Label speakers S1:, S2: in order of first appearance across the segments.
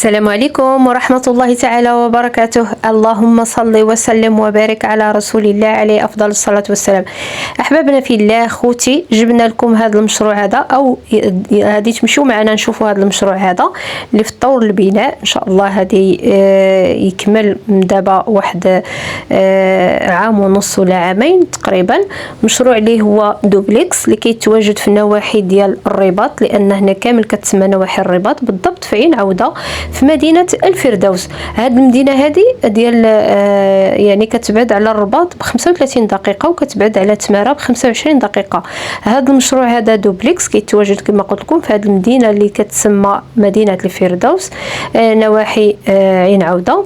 S1: السلام عليكم ورحمة الله تعالى وبركاته. اللهم صل وسلم وبارك على رسول الله عليه أفضل الصلاة والسلام. أحبابنا في الله، خوتي، جبنا لكم هذا المشروع هذا، أو غادي تمشيو معنا نشوفوا هذا المشروع هذا اللي في طور البناء إن شاء الله. هذه يكمل دابا واحد عام ونص ولا عامين تقريبا. مشروع اللي هو دوبليكس اللي كيتواجد في النواحي ديال الرباط، لأن هنا كامل كتسمى نواحي الرباط بالضبط في عين عودة في مدينة الفردوس. هاد المدينة هذه ديال يعني كتبعد على الرباط ب 35 دقيقة وكتبعد على تمارا ب 25 دقيقة. هذا المشروع هذا دوبليكس كيتواجد كما قلت لكم في هذه المدينة اللي كتسمى مدينة الفردوس نواحي عين عودة.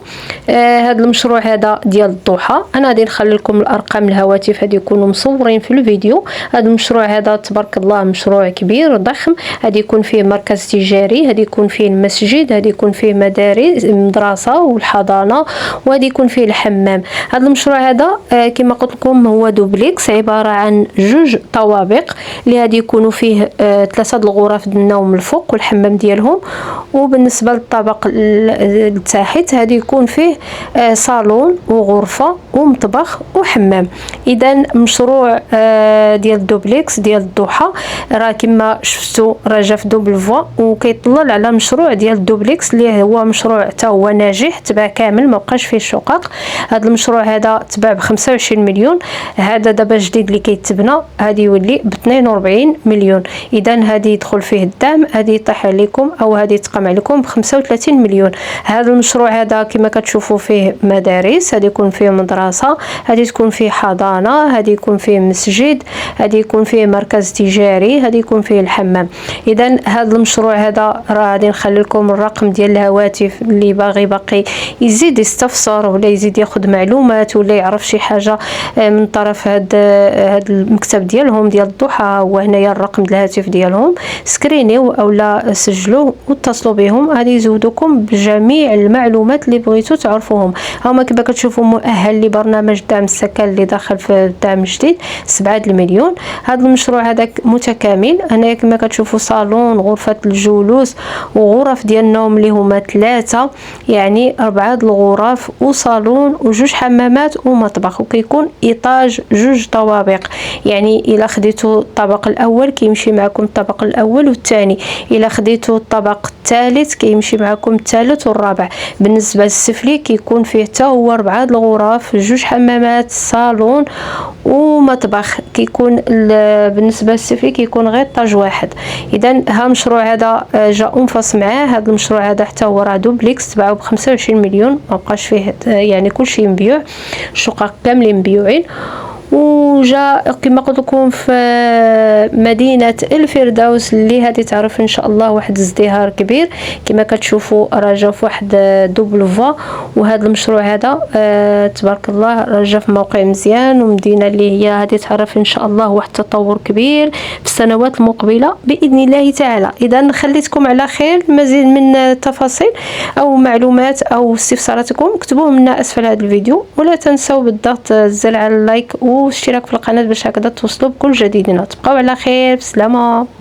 S1: هذا المشروع هذا ديال الضحى. انا غادي نخلي لكم الارقام الهواتف هذه يكونوا مصورين في الفيديو. هذا المشروع هذا تبارك الله مشروع كبير ضخم، غادي يكون فيه مركز تجاري، غادي يكون فيه المسجد، غادي يكون فيه مدارس مدرسة والحضانة، وغادي يكون فيه الحمام. هذا المشروع هذا كما قلت لكم هو دوبليكس، عبارة عن جوج طوابق اللي غادي يكونوا فيه 3 الغرف النوم الفوق والحمام ديالهم، وبالنسبة للطابق التحت غادي يكون فيه صالون وغرفة ومطبخ وحمام. اذا مشروع ديال دوبليكس ديال الضحى راه كما شفتوا راه جا في دوبل فوا، وكيطلل على مشروع ديال دوبليكس اللي هو مشروع حتى هو ناجح، تباع كامل ما بقاش فيه شقق. هذا المشروع هذا تباع ب 25 مليون، هذا دابا جديد اللي كيتبنى غادي يولي ب 42 مليون. اذا هذه يدخل فيه الدعم، هذه يطيح عليكم او هذه تقام عليكم ب 35 مليون. هذا المشروع هذا كما كتشوفوا فيه مدارس، هذه يكون فيه مدرسة، هذه تكون فيه حضانة، هذه يكون فيه مسجد، هذه يكون فيه مركز تجاري، هذه يكون فيه الحمام. اذا هذا المشروع هذا راه غادي نخلي لكم الرقم ديال الهواتف اللي باقي يزيد يستفسر ولا يزيد ياخذ معلومات ولا يعرف شي حاجه من طرف هذا المكتب ديالهم ديال الضحى. وهنايا الرقم الهاتف ديالهم، سكرينيو اولا سجلوه واتصلوا بهم، غادي يزودوكم بجميع المعلومات اللي بغيتوا تعرفوهم. هما كما كتشوفوا مؤهل لبرنامج دعم السكن اللي داخل في الدعم الجديد 7 المليون. هذا المشروع هذا متكامل. هنايا كما كتشوفوا صالون، غرفه الجلوس، وغرف ديال النوم اللي هما 3، يعني 4 الغرف وصالون وجوج حمامات ومطبخ، وكيكون ايطاج جوج طوابق. يعني الا خديتوا الطابق الاول كيمشي معكم الطابق الاول والثاني، الا خديتوا الطابق الثالث كيمشي معكم الثالث والرابع. بالنسبه للسفلي كيكون فيه حتى هو 4 الغرف، جوج حمامات، صالون ومطبخ. كيكون بالنسبه للسفلي كيكون غير طاج واحد. اذا ها المشروع هذا جا انفص معاه. هذا المشروع هذا حتى هو راه دوبليكس تباعو ب 25 مليون، ما بقاش فيه يعني كلشي مبيوع، الشقق كاملين مبيوعين. وجا كما قلت لكم في مدينه الفردوس اللي هذه تعرف ان شاء الله واحد ازدهار كبير. كما كتشوفوا راه جا في واحد دوبل فوا. وهذا المشروع هذا تبارك الله راه جا في موقع مزيان ومدينه اللي هي هذه تعرف ان شاء الله واحد التطور كبير في السنوات المقبله باذن الله تعالى. اذا خليتكم على خير. مزيد من التفاصيل او معلومات او استفساراتكم اكتبوهم لنا اسفل هذا الفيديو، ولا تنسوا بالضغط الزر على اللايك والاشتراك في القناه باش هكذا توصلوا بكل جديدنا. تبقاو على خير، بسلامه.